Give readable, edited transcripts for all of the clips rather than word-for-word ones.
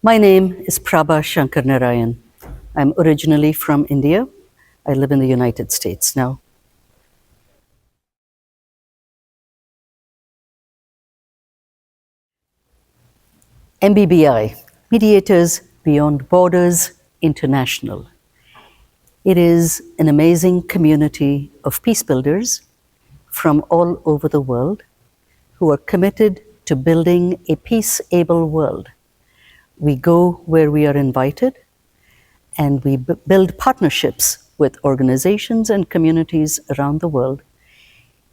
My name is Prabha Sankaranarayan. I'm originally from India. I live in the United States now. MBBI, Mediators Beyond Borders International. It is an amazing community of peace builders from all over the world who are committed to building a peace-able world. We go where we are invited, and we build partnerships with organizations and communities around the world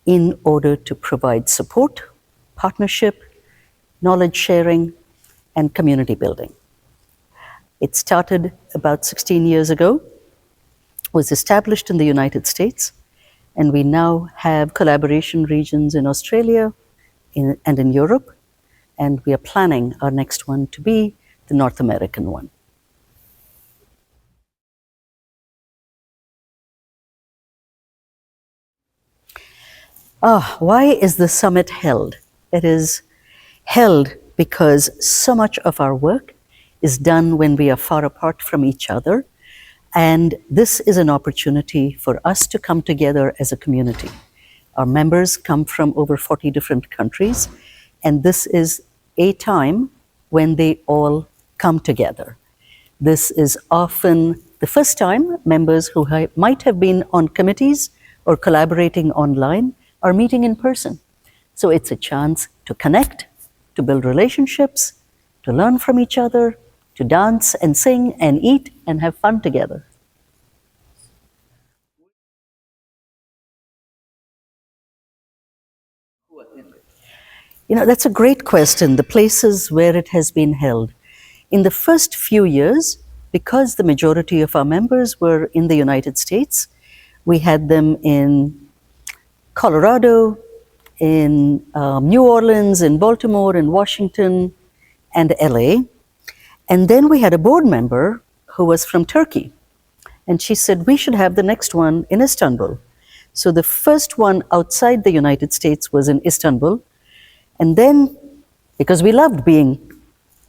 in order to provide support, partnership, knowledge sharing, and community building. It started about 16 years ago, was established in the United States, and we now have collaboration regions in Australia and in Europe, and we are planning our next one to be the North American one. Why is the summit held? It is held because so much of our work is done when we are far apart from each other, and this is an opportunity for us to come together as a community. Our members come from over 40 different countries, and this is a time when they all come together. This is often the first time members who might have been on committees or collaborating online are meeting in person. So it's a chance to connect, to build relationships, to learn from each other, to dance and sing and eat and have fun together. That's a great question, the places where it has been held. In the first few years, because the majority of our members were in the United States, we had them in Colorado, in New Orleans, in Baltimore, in Washington, and LA. And then we had a board member who was from Turkey. And she said, we should have the next one in Istanbul. So the first one outside the United States was in Istanbul. And then, because we loved being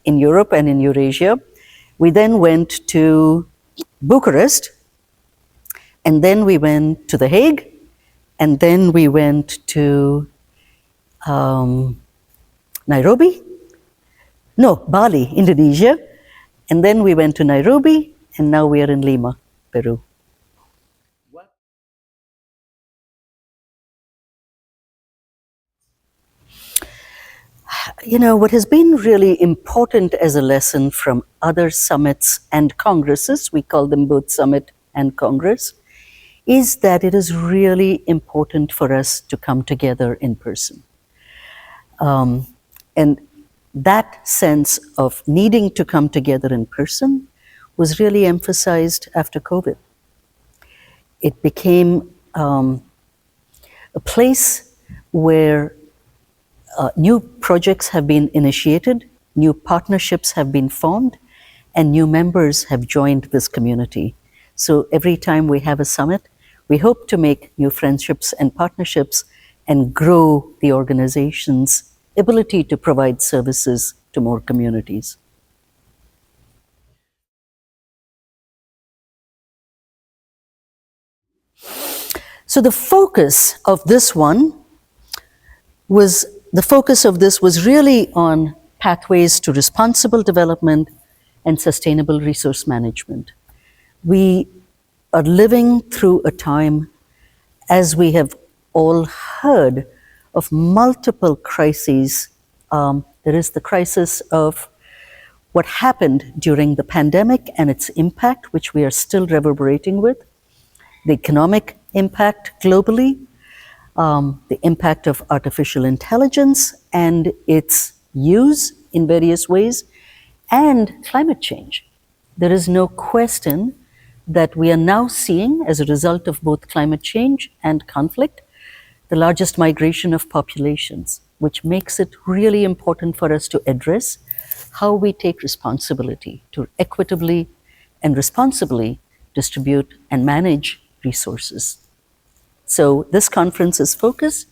in Europe and in Eurasia, we then went to Bucharest, and then we went to The Hague, and then we went to Nairobi? No, Bali, Indonesia. And then we went to Nairobi, and now we are in Lima, Peru. What has been really important as a lesson from other summits and congresses, we call them both summit and congress, is that it is really important for us to come together in person. And that sense of needing to come together in person was really emphasized after COVID. It became a place where new projects have been initiated, new partnerships have been formed, and new members have joined this community. So every time we have a summit, we hope to make new friendships and partnerships and grow the organization's ability to provide services to more communities. So the focus of this was really on pathways to responsible development and sustainable resource management. We are living through a time, as we have all heard, of multiple crises. There is the crisis of what happened during the pandemic and its impact, which we are still reverberating with, the economic impact globally, the impact of artificial intelligence and its use in various ways, and climate change. There is no question that we are now seeing, as a result of both climate change and conflict, the largest migration of populations, which makes it really important for us to address how we take responsibility to equitably and responsibly distribute and manage resources. So this conference's focus,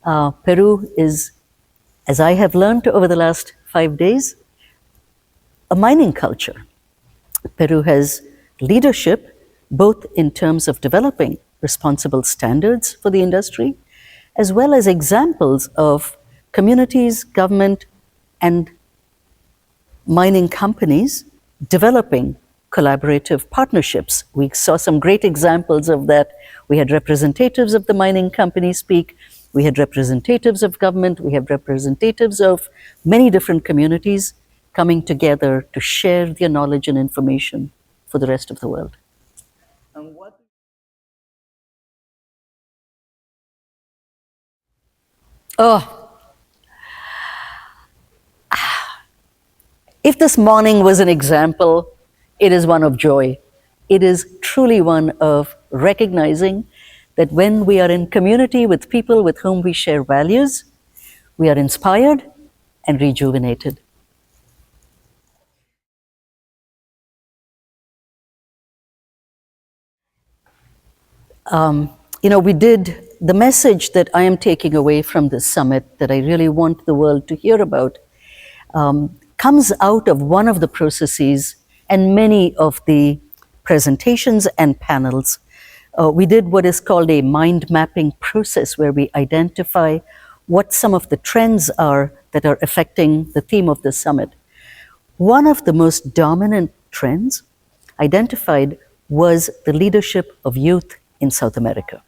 Peru is, as I have learned over the last 5 days, a mining culture. Peru has leadership both in terms of developing responsible standards for the industry, as well as examples of communities, government, and mining companies developing collaborative partnerships. We saw some great examples of that. We had representatives of the mining companies speak, we had representatives of government, we have representatives of many different communities coming together to share their knowledge and information for the rest of the world. Oh, if this morning was an example, it is one of joy. It is truly one of recognizing that when we are in community with people with whom we share values, we are inspired and rejuvenated. We did the message that I am taking away from this summit that I really want the world to hear about comes out of one of the processes and many of the presentations and panels. We did what is called a mind mapping process where we identify what some of the trends are that are affecting the theme of the summit. One of the most dominant trends identified was the leadership of youth in South America.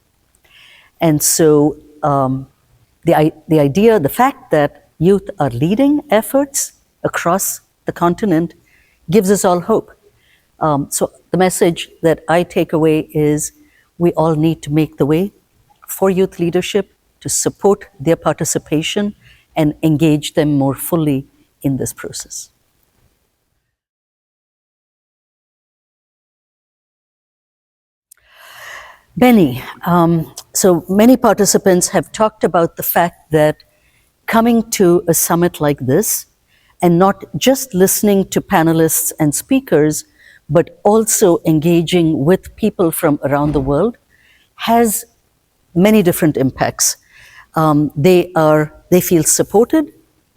And so the idea, the fact that youth are leading efforts across the continent gives us all hope. So the message that I take away is we all need to make the way for youth leadership to support their participation and engage them more fully in this process. Benny, so many participants have talked about the fact that coming to a summit like this and not just listening to panelists and speakers, but also engaging with people from around the world has many different impacts. They feel supported,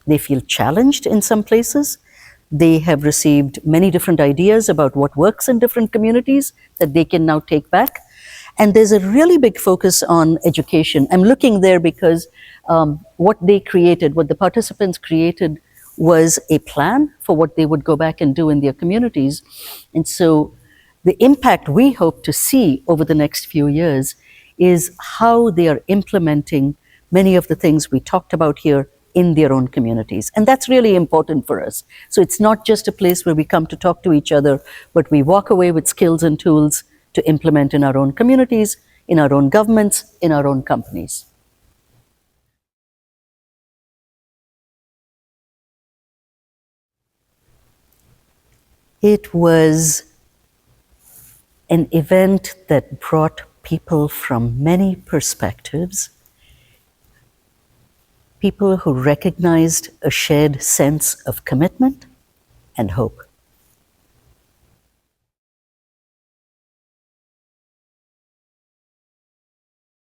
they feel challenged in some places, they have received many different ideas about what works in different communities that they can now take back. And there's a really big focus on education. I'm looking there because what they created, what the participants created, was a plan for what they would go back and do in their communities. And so the impact we hope to see over the next few years is how they are implementing many of the things we talked about here in their own communities. And that's really important for us. So it's not just a place where we come to talk to each other, but we walk away with skills and tools to implement in our own communities, in our own governments, in our own companies. It was an event that brought people from many perspectives, people who recognized a shared sense of commitment and hope.